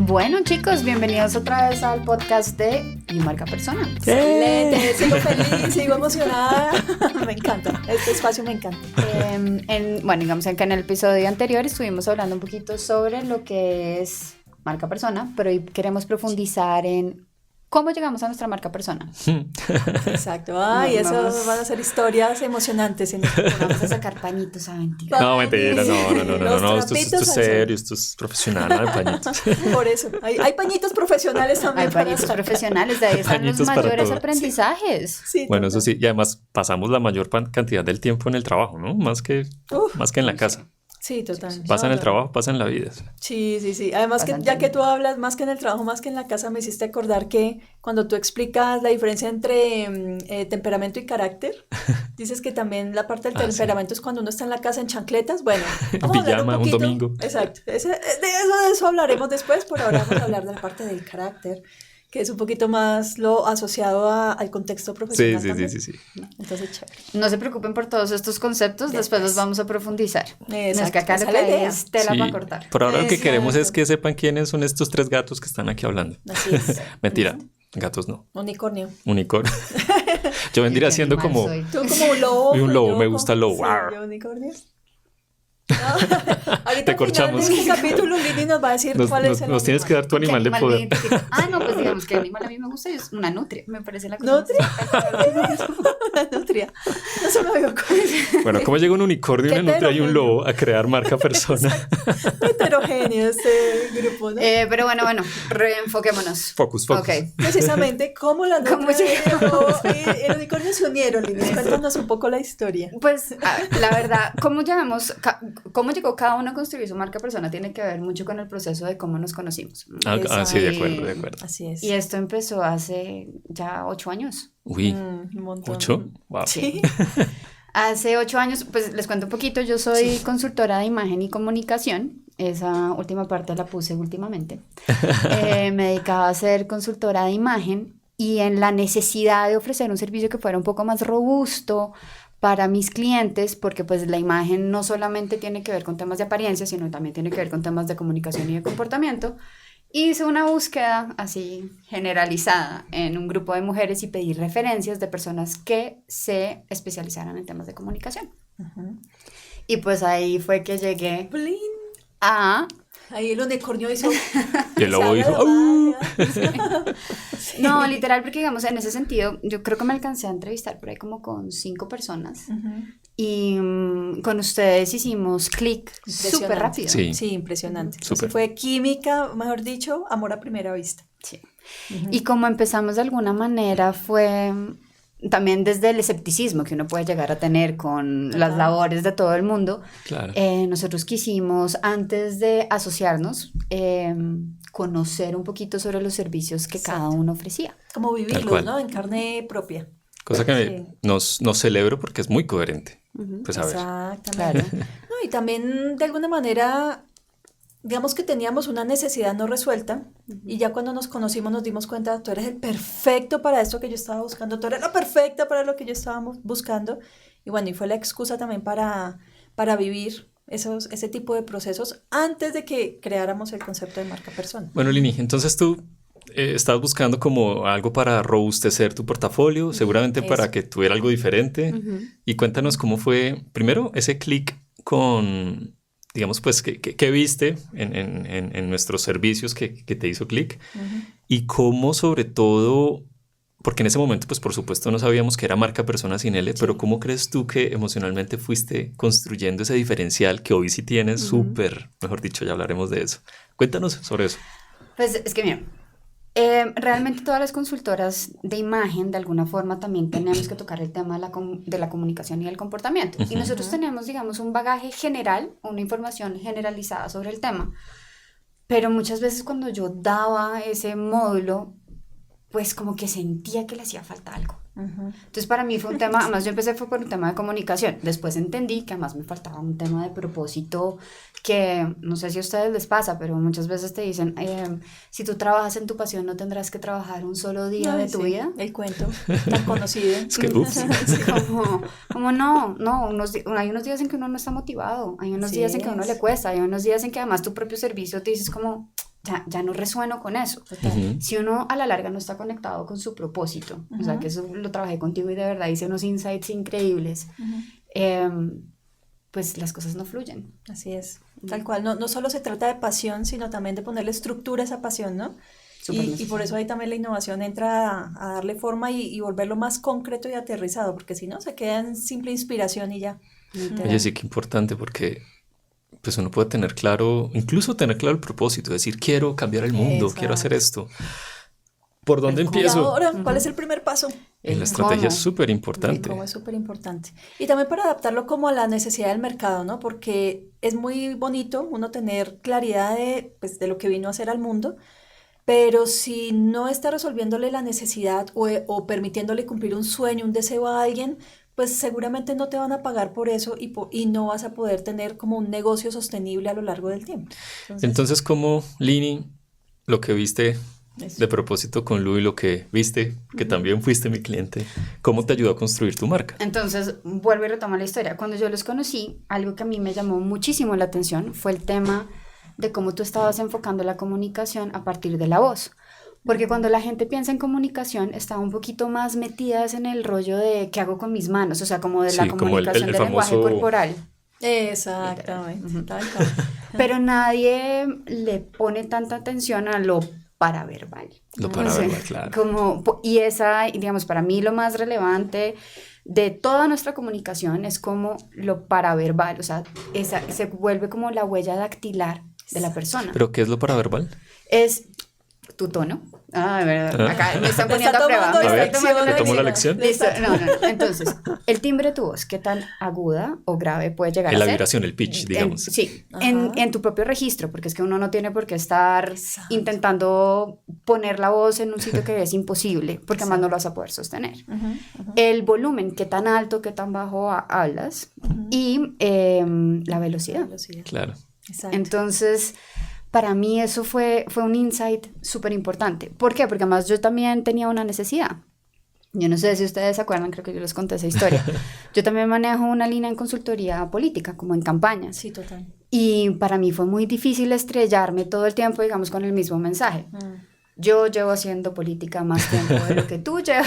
Bueno, chicos, bienvenidos otra vez al podcast de You Marca Persona. Excelente, sigo feliz, sigo emocionada. Me encanta, este espacio me encanta. Bueno, digamos que en el episodio anterior estuvimos hablando un poquito sobre lo que es marca persona, pero hoy queremos profundizar en cómo llegamos a nuestra marca persona. Exacto, ay, eso van a ser historias emocionantes. Vamos a sacar pañitos, ¿saben? No, mentira, no, esto es serio, esto es profesional, no hay pañitos. Por eso, hay pañitos profesionales también. Hay pañitos profesionales, de ahí están los mayores aprendizajes. Sí, bueno, eso sí, y además pasamos la mayor cantidad del tiempo en el trabajo, ¿no? Más que en la casa. Sí, total. Pasa en el trabajo, pasa en la vida. Sí. Además que ya que tú hablas más que en el trabajo, más que en la casa, me hiciste acordar que cuando tú explicas la diferencia entre temperamento y carácter, dices que también la parte del temperamento es cuando uno está en la casa en chancletas. Bueno, vamos a hablar un domingo. Exacto. De eso hablaremos después. Por ahora vamos a hablar de la parte del carácter, que es un poquito más lo asociado al contexto profesional. Sí. Entonces, chévere. No se preocupen por todos estos conceptos, después los vamos a profundizar. Exacto. No es que acá lo que es tela para cortar. Por ahora lo que queremos es que sepan quiénes son estos tres gatos que están aquí hablando. Así es. Mentira, gatos no. Unicornio. Yo vendría siendo como... Tú como un lobo. Un lobo, me gusta el lobo. Sí, yo unicornio. Ahorita te corchamos. En este capítulo Lili nos va a decir cuál es el Nos tienes que dar tu animal de poder. No, pues digamos que el animal a mí me gusta, es una nutria, me parece la cosa. ¿Nutria? Una nutria. No se me había ocurrido. Bueno, ¿cómo llega un unicornio, una nutria y un lobo a crear marca persona? Heterogéneo este grupo, ¿no? Pero bueno, reenfoquémonos. Focus. Okay. Precisamente, ¿cómo la nutria y el unicornio se unieron, Lili? Cuéntanos un poco la historia. Pues, la verdad, cómo llegó cada uno a construir su marca persona tiene que ver mucho con el proceso de cómo nos conocimos. Sí, de acuerdo. Así es. Y esto empezó hace ya 8 años. Uy, un montón. ¿8? Wow. Sí. Hace 8 años, pues les cuento un poquito, yo soy consultora de imagen y comunicación. Esa última parte la puse últimamente. Me dedicaba a ser consultora de imagen y en la necesidad de ofrecer un servicio que fuera un poco más robusto para mis clientes, porque pues la imagen no solamente tiene que ver con temas de apariencia, sino también tiene que ver con temas de comunicación y de comportamiento. Hice una búsqueda así generalizada en un grupo de mujeres y pedí referencias de personas que se especializaran en temas de comunicación. Uh-huh. Y pues ahí fue que llegué a... Ahí el unicornio hizo... Y el lobo hizo... No, literal, porque digamos, en ese sentido, yo creo que me alcancé a entrevistar por ahí como con 5 personas. Uh-huh. Y con ustedes hicimos clic súper rápido. Sí, impresionante. Super. Fue química, mejor dicho, amor a primera vista. Sí. Uh-huh. Y como empezamos de alguna manera fue... También desde el escepticismo que uno puede llegar a tener con las labores de todo el mundo, claro. Nosotros quisimos, antes de asociarnos, conocer un poquito sobre los servicios que cada uno ofrecía. Como vivirlos, ¿no? En carne propia. Cosa que nos celebro porque es muy coherente. Uh-huh. Pues a ver. Exactamente. Claro. No, y también, de alguna manera... Digamos que teníamos una necesidad no resuelta y ya cuando nos conocimos nos dimos cuenta, tú eres el perfecto para esto que yo estaba buscando, tú eres la perfecta para lo que yo estaba buscando y bueno, y fue la excusa también para vivir ese tipo de procesos antes de que creáramos el concepto de marca persona. Bueno, Lini, entonces tú estabas buscando como algo para robustecer tu portafolio, seguramente para que tuviera algo diferente y cuéntanos cómo fue primero ese clic con... digamos, pues, ¿qué viste en nuestros servicios que te hizo clic? Uh-huh. Y cómo, sobre todo, porque en ese momento, pues, por supuesto, no sabíamos que era marca persona sin L, pero ¿cómo crees tú que emocionalmente fuiste construyendo ese diferencial que hoy sí tienes súper, mejor dicho, ya hablaremos de eso? Cuéntanos sobre eso. Pues, es que mira, realmente todas las consultoras de imagen, de alguna forma, también tenemos que tocar el tema de la comunicación y el comportamiento. Uh-huh. Y nosotros tenemos, digamos, un bagaje general, una información generalizada sobre el tema. Pero muchas veces cuando yo daba ese módulo, pues como que sentía que le hacía falta algo. Uh-huh. Entonces para mí fue un tema, además yo empecé fue por un tema de comunicación, después entendí que además me faltaba un tema de propósito que no sé si a ustedes les pasa, pero muchas veces te dicen si tú trabajas en tu pasión no tendrás que trabajar un solo día de tu vida. El cuento tan conocido. Es que ups. como no, hay unos días en que uno no está motivado, hay unos días en que a uno le cuesta, hay unos días en que además tu propio servicio te dices como ya no resueno con eso. Si uno a la larga no está conectado con su propósito, o sea, que eso lo trabajé contigo y de verdad hice unos insights increíbles, pues las cosas no fluyen. Así es, tal cual. No solo se trata de pasión, sino también de ponerle estructura a esa pasión, ¿no? Y por eso ahí también la innovación entra a darle forma y volverlo más concreto y aterrizado, porque si no, se queda en simple inspiración y ya. Oye, sí, qué importante, porque pues uno puede tener claro, incluso tener claro el propósito, decir, quiero cambiar el mundo, Exacto. quiero hacer esto. ¿Por dónde Y empiezo? ahora, ¿cuál es el primer paso? La estrategia es ¿Cómo? súper importante. Como es súper importante. Y también para adaptarlo como a la necesidad del mercado, ¿no? Porque es muy bonito uno tener claridad de lo que vino a hacer al mundo, pero si no está resolviéndole la necesidad o permitiéndole cumplir un sueño, un deseo a alguien, pues seguramente no te van a pagar por eso y no vas a poder tener como un negocio sostenible a lo largo del tiempo. Entonces, ¿cómo, Lini, lo que viste Eso. de propósito con Lu y lo que viste, que también fuiste mi cliente, cómo te ayudó a construir tu marca? Entonces, vuelvo y retomo la historia. Cuando yo los conocí, algo que a mí me llamó muchísimo la atención fue el tema de cómo tú estabas enfocando la comunicación a partir de la voz. Porque cuando la gente piensa en comunicación, está un poquito más metidas en el rollo de qué hago con mis manos, o sea, como de la Sí, como el comunicación del lenguaje famoso- corporal. Exactamente, tal cual. Pero nadie le pone tanta atención a lo paraverbal. Lo ¿no? paraverbal, claro. Y esa, digamos, para mí lo más relevante de toda nuestra comunicación es como lo paraverbal, o sea, se vuelve como la huella dactilar de la persona. ¿Pero qué es lo paraverbal? Es tu tono. Ah, de verdad. Acá me están Me poniendo está a prueba. tomando Me A ver, están tomando ¿te la tomo la lección. lección? Listo. No. Entonces, el timbre de tu voz, ¿qué tan aguda o grave puede llegar La a ser? vibración, el pitch, digamos. Sí, Ajá. en tu propio registro, porque es que uno no tiene por qué estar Exacto. intentando poner la voz en un sitio que es imposible, porque además no lo vas a poder sostener. Ujú. El volumen, qué tan alto, qué tan bajo hablas, y la velocidad. Velocidad. Claro. Exacto. Entonces, para mí eso fue un insight súper importante. ¿Por qué? Porque además yo también tenía una necesidad. Yo no sé si ustedes se acuerdan, creo que yo les conté esa historia. Yo también manejo una línea en consultoría política, como en campañas. Sí, total. Y para mí fue muy difícil estrellarme todo el tiempo, digamos, con el mismo mensaje. Yo llevo haciendo política más tiempo de lo que tú llevas,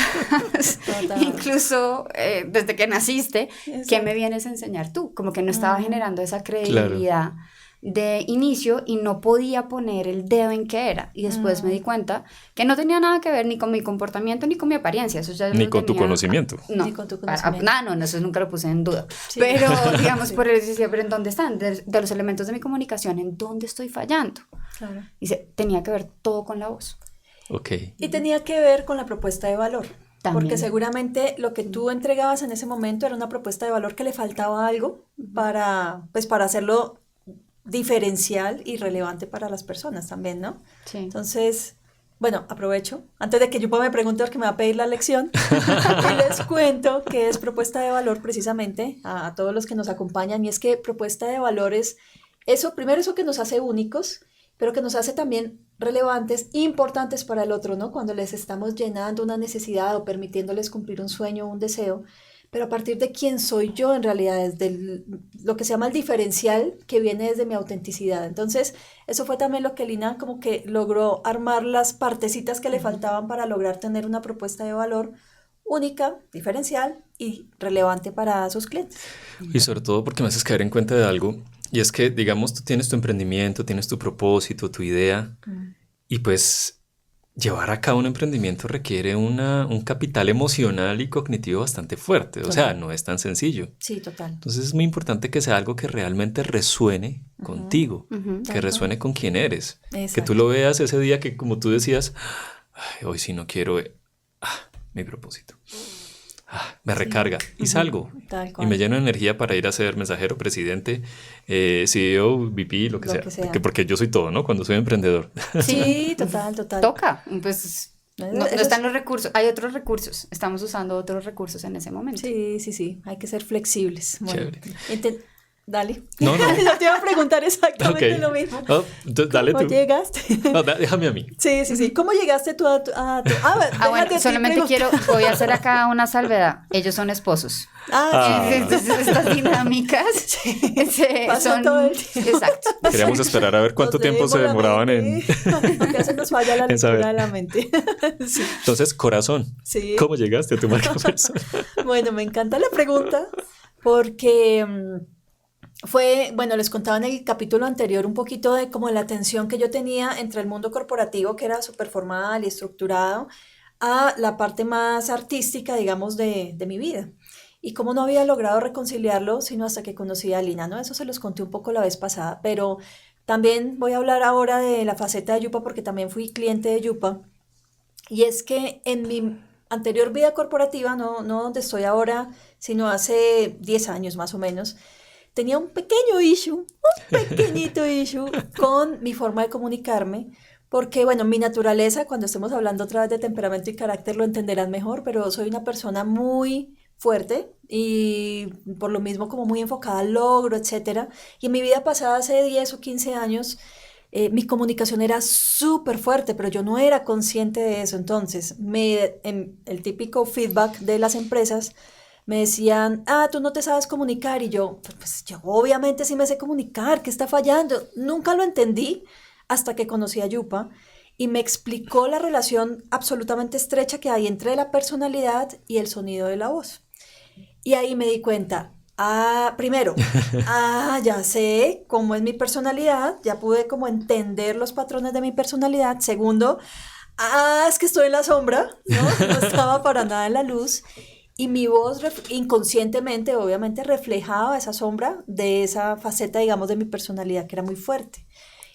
Total. incluso desde que naciste. ¿Qué Exacto. me vienes a enseñar tú? Como que no estaba generando esa credibilidad de inicio y no podía poner el dedo en qué era. Y después me di cuenta que no tenía nada que ver ni con mi comportamiento ni con mi apariencia. Eso ya Ni lo con tu tenía- conocimiento. No, Ni con tu conocimiento. no, eso nunca lo puse en duda. Sí. Pero, digamos, Sí. por eso decía, pero ¿en dónde están? De los elementos de mi comunicación, ¿en dónde estoy fallando? Claro. Dice, tenía que ver todo con la voz. Ok. Y tenía que ver con la propuesta de valor. También. Porque seguramente lo que tú entregabas en ese momento era una propuesta de valor que le faltaba algo para hacerlo diferencial y relevante para las personas también, ¿no? Sí. Entonces, bueno, aprovecho, antes de que Yupa me pregunte porque me va a pedir la lección, y les cuento que es propuesta de valor precisamente a todos los que nos acompañan, y es que propuesta de valor es eso, primero eso que nos hace únicos, pero que nos hace también relevantes, importantes para el otro, ¿no? Cuando les estamos llenando una necesidad o permitiéndoles cumplir un sueño o un deseo, pero a partir de quién soy yo en realidad, desde lo que se llama el diferencial que viene desde mi autenticidad. Entonces, eso fue también lo que Lina como que logró armar las partecitas que le faltaban para lograr tener una propuesta de valor única, diferencial y relevante para sus clientes. Y sobre todo porque me haces caer en cuenta de algo, y es que, digamos, tú tienes tu emprendimiento, tienes tu propósito, tu idea, y pues llevar a cabo un emprendimiento requiere un capital emocional y cognitivo bastante fuerte, o sea, no es tan sencillo. Sí, total. Entonces es muy importante que sea algo que realmente resuene contigo, que resuene con quién eres, que Exacto. tú lo veas ese día que, como tú decías, "Ay, hoy sí no quiero, mi propósito. Me recarga y salgo Tal y cual. me lleno de energía para ir a ser mensajero, presidente, CEO, VP, lo que Lo sea. que sea. Porque yo soy todo, ¿no? Cuando soy emprendedor. Sí, total, total. Toca, pues no Eso están es- los recursos, hay otros recursos, estamos usando otros recursos en ese momento. Sí, hay que ser flexibles. Bueno, Chévere. Dale. No. Yo te iba a preguntar exactamente lo mismo. Oh, dale ¿Cómo tú. llegaste? No, déjame a mí. Sí. ¿Cómo llegaste tú a tu... Bueno, déjate a ti solamente voy a hacer acá una salvedad. Ellos son esposos. Entonces estas dinámicas Pasa todo el tiempo. Exacto. Queríamos esperar a ver cuánto tiempo se demoraban en... Porque se nos falla la lectura de la mente. Sí. Entonces, corazón, Sí. ¿cómo llegaste a tu marca personal? Bueno, me encanta la pregunta porque les contaba en el capítulo anterior un poquito de como la tensión que yo tenía entre el mundo corporativo, que era súper formal y estructurado, a la parte más artística, digamos, de mi vida. Y cómo no había logrado reconciliarlo, sino hasta que conocí a Lina, ¿no? Eso se los conté un poco la vez pasada, pero también voy a hablar ahora de la faceta de Yupa, porque también fui cliente de Yupa. Y es que en mi anterior vida corporativa, no donde estoy ahora, sino hace 10 años más o menos, tenía un pequeñito issue con mi forma de comunicarme, porque, bueno, mi naturaleza, cuando estemos hablando otra vez de temperamento y carácter, lo entenderán mejor, pero soy una persona muy fuerte y por lo mismo como muy enfocada al logro, etcétera. Y en mi vida pasada, hace 10 o 15 años, mi comunicación era súper fuerte, pero yo no era consciente de eso. Entonces, en el típico feedback de las empresas, me decían, tú no te sabes comunicar. Y yo obviamente sí me sé comunicar, ¿qué está fallando? Nunca lo entendí hasta que conocí a Yupa y me explicó la relación absolutamente estrecha que hay entre la personalidad y el sonido de la voz. Y ahí me di cuenta, primero, ya sé cómo es mi personalidad, ya pude como entender los patrones de mi personalidad. Segundo, es que estoy en la sombra, no estaba para nada en la luz. Y mi voz inconscientemente, obviamente, reflejaba esa sombra de esa faceta, digamos, de mi personalidad, que era muy fuerte.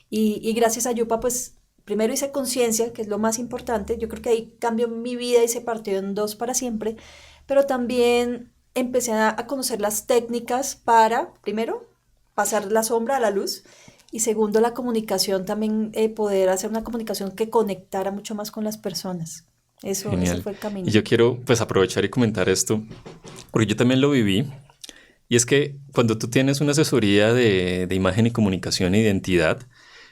Y gracias a Yupa, pues, primero hice conciencia, que es lo más importante. Yo creo que ahí cambió mi vida y se partió en dos para siempre. Pero también empecé a conocer las técnicas para, primero, pasar la sombra a la luz. Y segundo, la comunicación también, poder hacer una comunicación que conectara mucho más con las personas. Eso fue el camino. Y yo quiero pues aprovechar y comentar esto, porque yo también lo viví. Y es que cuando tú tienes una asesoría de imagen y comunicación e identidad,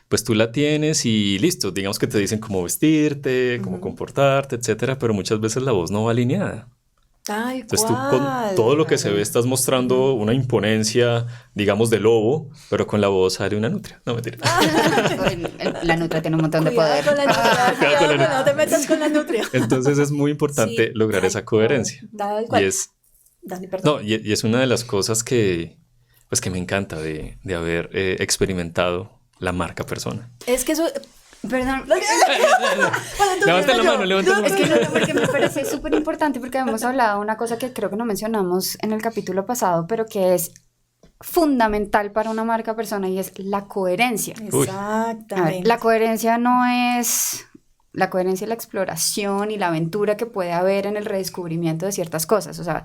pues tú la tienes y listo, digamos que te dicen cómo vestirte, cómo comportarte, etcétera, pero muchas veces la voz no va alineada. Entonces tú con todo lo que se ve estás mostrando una imponencia, digamos, de lobo, pero con la voz sale una nutria. No, mentira. La nutria tiene un montón de poder. Con la nutria, cuidado, no te metas con la nutria. Entonces es muy importante lograr esa coherencia. Dale, y es una de las cosas que me encanta de haber experimentado la marca persona. Es que eso... Perdón. Levanta la mano. Es que no, porque me parece súper importante, porque hemos hablado de una cosa que creo que no mencionamos en el capítulo pasado, pero que es fundamental para una marca persona, y es la coherencia. Exactamente. A ver, la coherencia no es... La coherencia y la exploración y la aventura que puede haber en el redescubrimiento de ciertas cosas. O sea,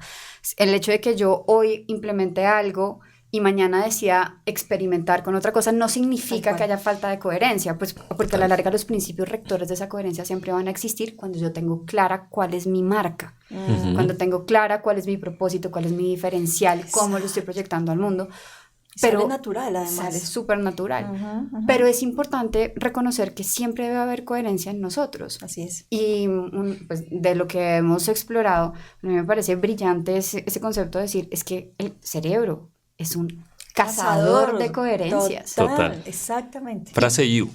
el hecho de que yo hoy implemente algo y mañana decida experimentar con otra cosa no significa que haya falta de coherencia, pues porque a la larga los principios rectores de esa coherencia siempre van a existir cuando yo tengo clara cuál es mi marca, cuando tengo clara cuál es mi propósito, cuál es mi diferencial, cómo lo estoy proyectando al mundo. Pero sale natural, además. Sale súper natural. Pero es importante reconocer que siempre debe haber coherencia en nosotros. Así es. Y pues, de lo que hemos explorado, a mí me parece brillante ese concepto de decir, es que el cerebro es un cazador de coherencias. Total. Exactamente. Frase you.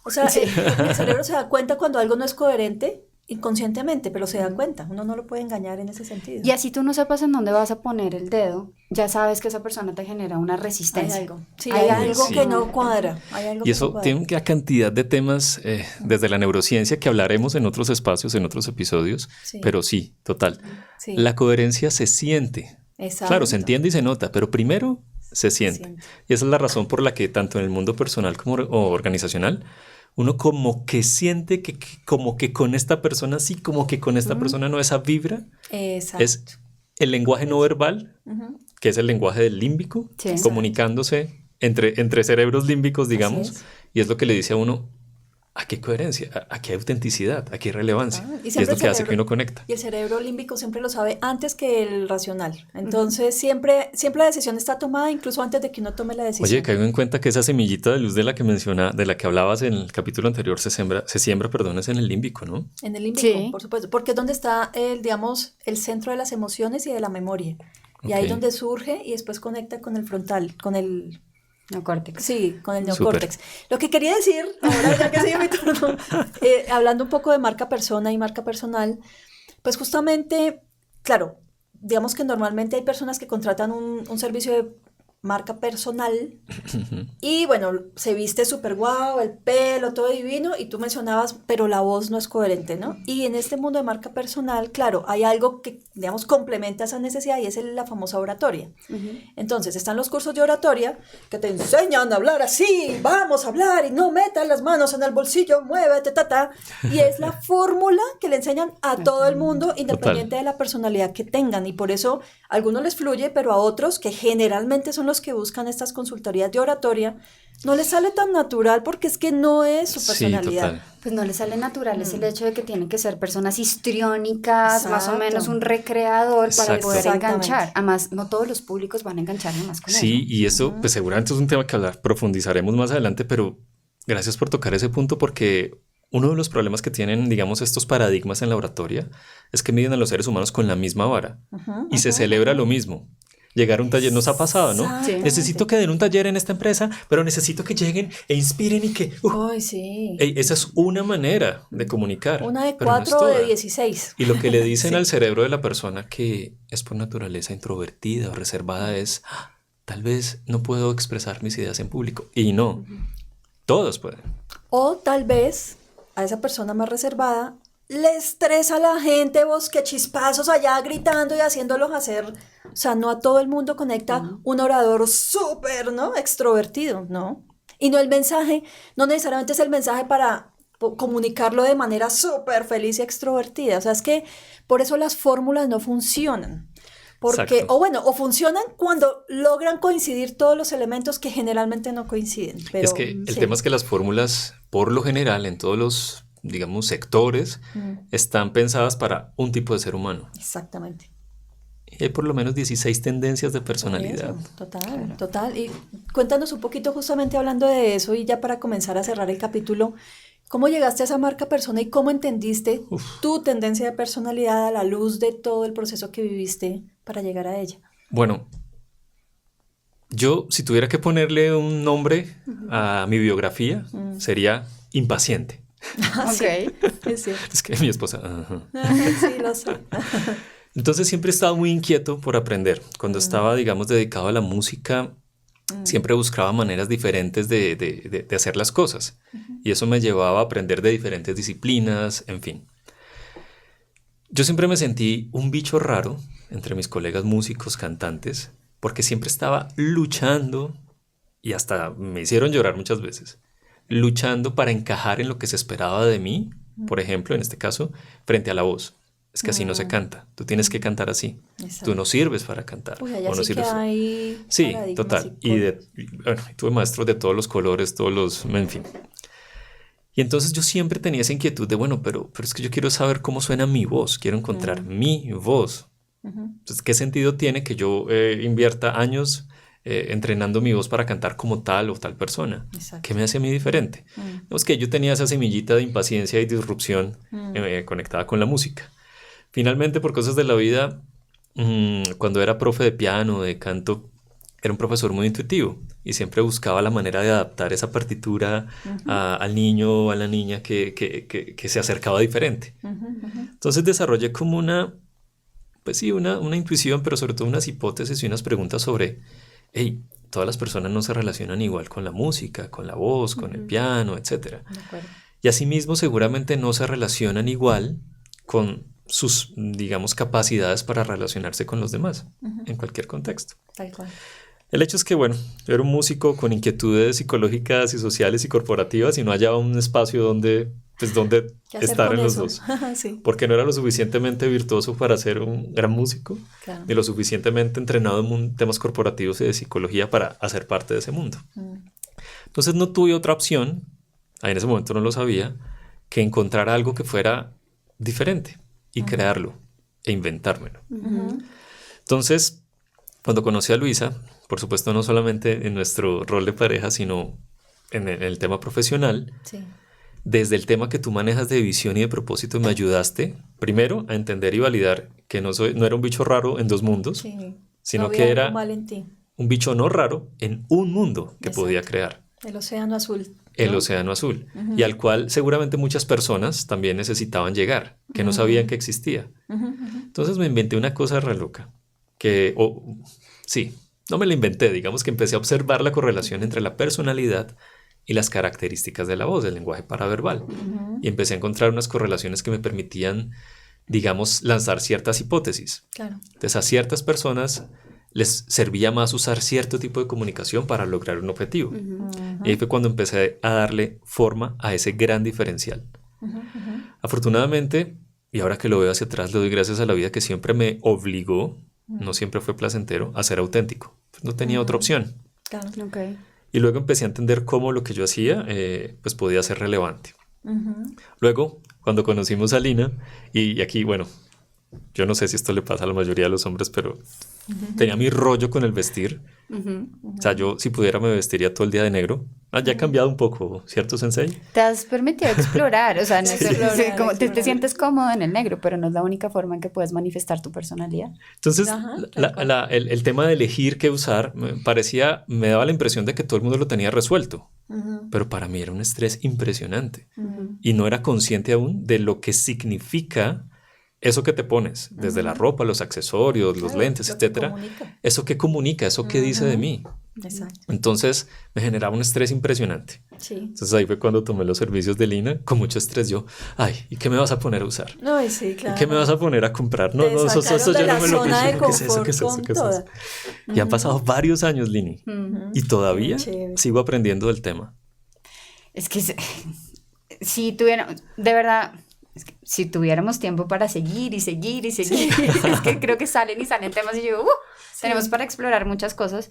O sea, el cerebro se da cuenta cuando algo no es coherente inconscientemente, pero se da cuenta. Uno no lo puede engañar en ese sentido. Y así tú no sepas en dónde vas a poner el dedo, ya sabes que esa persona te genera una resistencia. Hay algo que no cuadra. Y eso tiene una cantidad de temas desde la neurociencia que hablaremos en otros espacios, en otros episodios, pero sí, total. Sí. La coherencia se siente. Exacto. Claro, se entiende y se nota, pero primero se siente. Y esa es la razón por la que tanto en el mundo personal como organizacional, uno como que siente que como que con esta persona sí, como que con esta persona no, esa vibra. Exacto. Es el lenguaje no verbal, que es el lenguaje del límbico, comunicándose entre cerebros límbicos, digamos, y es lo que le dice a uno, aquí hay coherencia, aquí hay autenticidad, aquí hay relevancia. Y Y es siempre lo que hace que uno conecta. Y el cerebro límbico siempre lo sabe antes que el racional. Entonces, siempre la decisión está tomada incluso antes de que uno tome la decisión. Oye, caigo en cuenta que esa semillita de luz de la que hablabas en el capítulo anterior se siembra, perdón, es en el límbico, ¿no? En el límbico, Sí. por supuesto, porque es donde está el centro de las emociones y de la memoria. Y ahí es Ok. donde surge y después conecta con el frontal, con el Neocórtex. Sí, con el Súper. neocórtex. Lo que quería decir, ahora ya que sigue mi turno, hablando un poco de marca persona y marca personal, pues justamente, claro, digamos que normalmente hay personas que contratan un servicio de marca personal y bueno, se viste súper guau, el pelo, todo divino, y tú mencionabas, pero la voz no es coherente, ¿no? Y en este mundo de marca personal, claro, hay algo que, digamos, complementa esa necesidad y es la famosa oratoria. Entonces, están los cursos de oratoria que te enseñan a hablar así, vamos a hablar y no metas las manos en el bolsillo, muévete, y es la fórmula que le enseñan a todo el mundo, independiente de la personalidad que tengan, y por eso a algunos les fluye, pero a otros, que generalmente son los que buscan estas consultorías de oratoria, no les sale tan natural porque es que no es su Sí, personalidad. total. Pues no le sale natural, es el hecho de que tienen que ser personas histriónicas, más o Exacto. menos un recreador para Exacto. poder Exactamente. enganchar. Además, no todos los públicos van a enganchar nomás con Sí, eso. y eso pues seguramente es un tema que profundizaremos más adelante, pero gracias por tocar ese punto porque uno de los problemas que tienen, digamos, estos paradigmas en la oratoria es que miden a los seres humanos con la misma vara y se celebra lo mismo. Llegar a un taller nos ha pasado, ¿no? Exactamente. Necesito que den un taller en esta empresa, pero necesito que lleguen e inspiren y que... Ay, sí. Esa es una manera de comunicar. Una de pero no es 4 o de toda. 16. Y lo que le dicen Sí. al cerebro de la persona que es por naturaleza introvertida o reservada es, tal vez no puedo expresar mis ideas en público. Y no, todos pueden. O tal vez a esa persona más reservada le estresa a la gente, vos que chispazos allá gritando y haciéndolos hacer. O sea, no a todo el mundo conecta un orador súper, ¿no? Extrovertido, ¿no? Y no el mensaje, no necesariamente es el mensaje para comunicarlo de manera súper feliz y extrovertida. O sea, es que por eso las fórmulas no funcionan. Porque, Exacto. o bueno, o funcionan cuando logran coincidir todos los elementos que generalmente no coinciden. Pero, Es que el sí. tema es que las fórmulas, por lo general, en todos los, digamos, sectores, están pensadas para un tipo de ser humano. Exactamente. Y hay por lo menos 16 tendencias de personalidad. Eso, total, total. Y cuéntanos un poquito justamente hablando de eso y ya para comenzar a cerrar el capítulo, ¿cómo llegaste a esa marca persona y cómo entendiste tu tendencia de personalidad a la luz de todo el proceso que viviste para llegar a ella? Bueno, yo si tuviera que ponerle un nombre a mi biografía, sería impaciente. Sí, Ok. es cierto. Es que mi esposa... ajá. Sí, lo sé. Entonces siempre he estado muy inquieto por aprender. Cuando estaba, digamos, dedicado a la música, siempre buscaba maneras diferentes de hacer las cosas. Y eso me llevaba a aprender de diferentes disciplinas, en fin. Yo siempre me sentí un bicho raro entre mis colegas músicos, cantantes, porque siempre estaba luchando, y hasta me hicieron llorar muchas veces, luchando para encajar en lo que se esperaba de mí, por ejemplo, en este caso, frente a la voz. Es que así no se canta. Tú tienes que cantar así. Exacto. Tú no sirves para cantar. Uy, allá o no sí que sirves. hay Sí, paradigmas total. y Bueno, tuve maestros de todos los colores, en fin. Y entonces yo siempre tenía esa inquietud de, bueno, pero es que yo quiero saber cómo suena mi voz. Quiero encontrar mi voz. Entonces, ¿qué sentido tiene que yo invierta años entrenando mi voz para cantar como tal o tal persona? Exacto. ¿Qué me hace a mí diferente? Es que yo tenía esa semillita de impaciencia y disrupción conectada con la música. Finalmente, por cosas de la vida, cuando era profe de piano, de canto, era un profesor muy intuitivo y siempre buscaba la manera de adaptar esa partitura al niño o a la niña que se acercaba diferente. Entonces desarrollé como pues sí, una intuición, pero sobre todo unas hipótesis y unas preguntas sobre, hey, todas las personas no se relacionan igual con la música, con la voz, con el piano, etc. De acuerdo. Y asimismo seguramente no se relacionan igual con sus, digamos, capacidades para relacionarse con los demás en cualquier contexto. Tal cual. El hecho es que, bueno, yo era un músico con inquietudes psicológicas y sociales y corporativas y no hallaba un espacio donde ¿Qué hacer estar con en los eso? dos. Sí, Porque no era lo suficientemente virtuoso para ser un gran músico, claro. ni lo suficientemente entrenado en temas corporativos y de psicología para hacer parte de ese mundo. Entonces no tuve otra opción ahí en ese momento no lo sabía, que encontrar algo que fuera diferente y crearlo e inventármelo. Entonces, cuando conocí a Luisa, por supuesto no solamente en nuestro rol de pareja, sino en el tema profesional, Sí. desde el tema que tú manejas de visión y de propósito me ayudaste, primero, a entender y validar que no era un bicho raro en dos mundos, Sí. sino No que había era algo mal en ti. un bicho no raro en un mundo que Exacto. podía crear. El océano azul. El ¿no? océano azul, y al cual seguramente muchas personas también necesitaban llegar, que no sabían que existía. Entonces me inventé una cosa re loca, sí, no me la inventé, digamos que empecé a observar la correlación entre la personalidad y las características de la voz, del lenguaje paraverbal, y empecé a encontrar unas correlaciones que me permitían, digamos, lanzar ciertas hipótesis. Claro. Entonces a ciertas personas les servía más usar cierto tipo de comunicación para lograr un objetivo. Y ahí fue cuando empecé a darle forma a ese gran diferencial. Afortunadamente, y ahora que lo veo hacia atrás, le doy gracias a la vida que siempre me obligó, no siempre fue placentero, a ser auténtico. Pues no tenía otra opción. Claro. Ok. Y luego empecé a entender cómo lo que yo hacía pues podía ser relevante. Luego, cuando conocimos a Lina, y aquí, bueno, yo no sé si esto le pasa a la mayoría de los hombres, pero tenía mi rollo con el vestir. O sea, yo si pudiera me vestiría todo el día de negro. Ya ha cambiado un poco, ¿cierto, Sensei? Te has permitido explorar, o sea, no Sí, es- explorar, como te explorar. sientes cómodo en el negro, pero no es la única forma en que puedes manifestar tu personalidad. Entonces, Ajá, tal cual. el tema de elegir qué usar me daba la impresión de que todo el mundo lo tenía resuelto. Pero para mí era un estrés impresionante. Y no era consciente aún de lo que significa eso que te pones, desde la ropa, los accesorios, los Claro, lentes, lo que etcétera. comunica. Eso que comunica, eso que dice de mí. Exacto. Entonces me generaba un estrés impresionante. Sí. Entonces ahí fue cuando tomé los servicios de Lina con mucho estrés. Yo, ay, ¿y qué me vas a poner a usar? No, y sí, claro. ¿Y qué me vas a poner a comprar? No, Te no, eso sacaron de yo no la me lo zona de imagino. ¿Qué es eso? ¿Qué es eso? confort ¿Qué es con eso? Y han pasado varios años, Lini. Y todavía Chévere. sigo aprendiendo del tema. Es que si tuviéramos, de verdad, es que si tuviéramos tiempo para seguir y seguir y seguir, es que creo que salen y salen temas y yo, tenemos para explorar muchas cosas.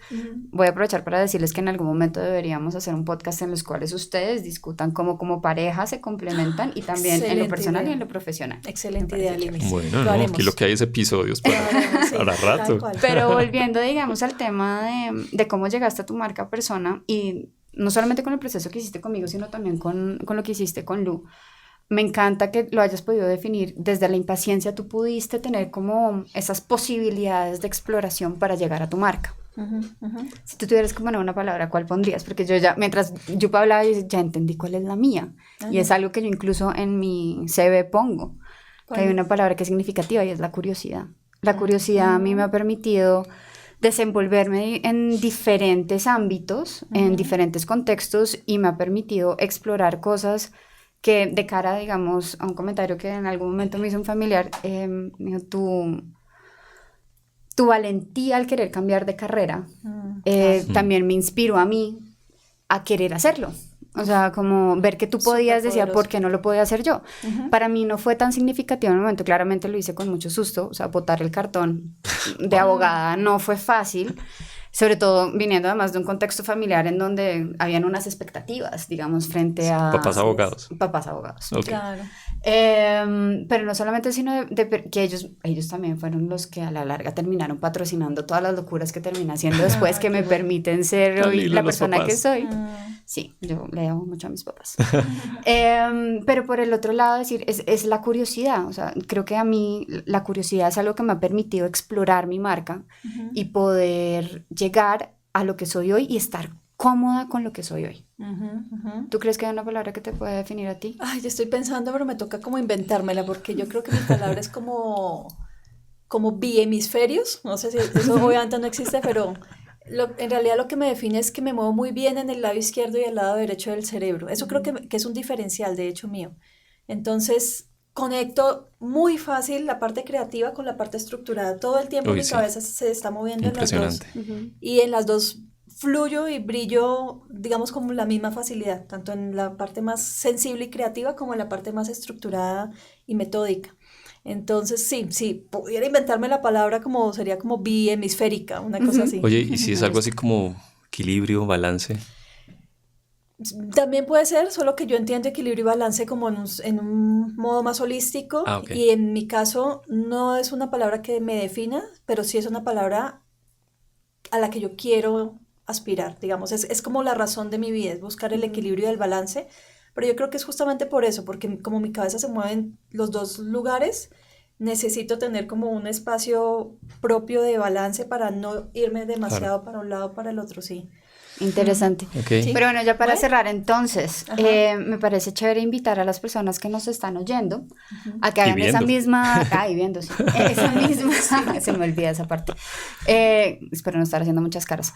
Voy a aprovechar para decirles que en algún momento deberíamos hacer un podcast en los cuales ustedes discutan cómo como pareja se complementan y también en lo Excelente personal idea. y en lo profesional. Excelente Me idea, parece Lini. chévere. Bueno, Lo no, haremos. aquí lo que hay es episodios para, Lo haremos, sí, para tal rato. cual. Pero volviendo, digamos, al tema de cómo llegaste a tu marca persona y no solamente con el proceso que hiciste conmigo, sino también con lo que hiciste con Lu. Me encanta que lo hayas podido definir. Desde la impaciencia tú pudiste tener como esas posibilidades de exploración para llegar a tu marca. Si tú tuvieras que poner una palabra, ¿cuál pondrías? Porque yo ya, mientras yo hablaba, yo ya entendí cuál es la mía. Y es algo que yo incluso en mi CV pongo. Que hay una palabra que es significativa y es la curiosidad. La curiosidad a mí me ha permitido desenvolverme en diferentes ámbitos, en diferentes contextos y me ha permitido explorar cosas que de cara, digamos, a un comentario que en algún momento me hizo un familiar, me dijo, tu valentía al querer cambiar de carrera también me inspiró a mí a querer hacerlo. O sea, como ver que tú podías, decía, ¿por qué no lo podía hacer yo? Para mí no fue tan significativo en el momento, claramente lo hice con mucho susto, o sea, botar el cartón de abogada no fue fácil, sobre todo viniendo además de un contexto familiar en donde habían unas expectativas, digamos, frente a... Papás abogados. Papás abogados. Ok. Claro. Pero no solamente sino que ellos también fueron los que a la larga terminaron patrocinando todas las locuras que terminé haciendo después, que me permiten ser Tan hoy lindos la los persona que papás. soy. Sí, yo le debo mucho a mis papás. Pero por el otro lado, decir, es la curiosidad. O sea, creo que a mí la curiosidad es algo que me ha permitido explorar mi marca y poder llegar a lo que soy hoy y estar cómoda con lo que soy hoy. ¿Tú crees que hay una palabra que te puede definir a ti? Ay, yo estoy pensando, pero me toca como inventármela, porque yo creo que mi palabra es como bihemisferios. No sé si eso obviamente no existe, pero en realidad lo que me define es que me muevo muy bien en el lado izquierdo y el lado derecho del cerebro. Eso creo que es un diferencial, de hecho, mío. Entonces, conecto muy fácil la parte creativa con la parte estructurada. Todo el tiempo Uy, mi sí. cabeza se está moviendo en las dos. Impresionante. Y en las dos fluyo y brillo, digamos, con la misma facilidad, tanto en la parte más sensible y creativa como en la parte más estructurada y metódica. Entonces, sí, pudiera inventarme la palabra sería como bihemisférica, una cosa así. Oye, ¿y si es algo así como equilibrio, balance? También puede ser, solo que yo entiendo equilibrio y balance como en un modo más holístico. Ah, ok. Y en mi caso no es una palabra que me defina, pero sí es una palabra a la que yo quiero aspirar, digamos. Es como la razón de mi vida, es buscar el equilibrio y el balance. Pero yo creo que es justamente por eso, porque como mi cabeza se mueve en los dos lugares, necesito tener como un espacio propio de balance para no irme demasiado para un lado o para el otro, sí. Interesante. Ok. Sí. Pero bueno, ya para Bueno. cerrar entonces, Ajá. me parece chévere invitar a las personas que nos están oyendo a que Y hagan esa viendo. misma, y viendo, sí, esa misma, se me olvida esa parte. Espero no estar haciendo muchas caras.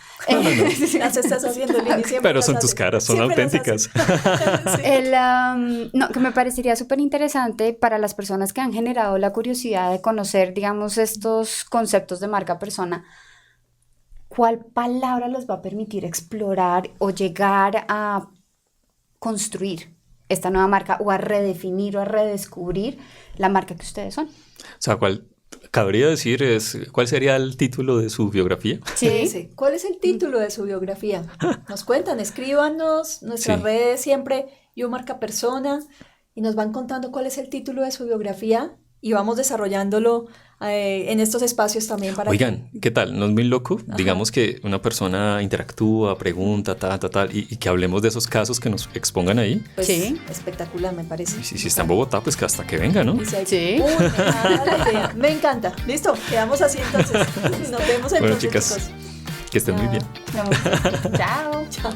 Las estás haciendo, Lini, siempre Pero las son tus haces. caras, son Siempre las auténticas. haces. Sí. No, que me parecería súper interesante para las personas que han generado la curiosidad de conocer, digamos, estos conceptos de marca persona. ¿Cuál palabra les va a permitir explorar o llegar a construir esta nueva marca o a redefinir o a redescubrir la marca que ustedes son? O sea, cabría decir ¿cuál sería el título de su biografía? Sí. ¿Cuál es el título de su biografía? Nos cuentan, escríbanos, nuestras Sí. redes siempre, Yo Marca Persona, y nos van contando cuál es el título de su biografía y vamos desarrollándolo en estos espacios también para Oigan, ¿qué tal? ¿No es muy loco? Digamos que una persona interactúa, pregunta, tal, y que hablemos de esos casos que nos expongan ahí. pues, Sí. espectacular, me parece. Y si está en Bogotá, pues que hasta que venga, ¿no? Y si hay- Sí. Uy, me encanta la idea. Me encanta. Listo, quedamos así entonces. Nos vemos entonces, Bueno, chicas, chicos. que estén muy bien. Chao. Chao.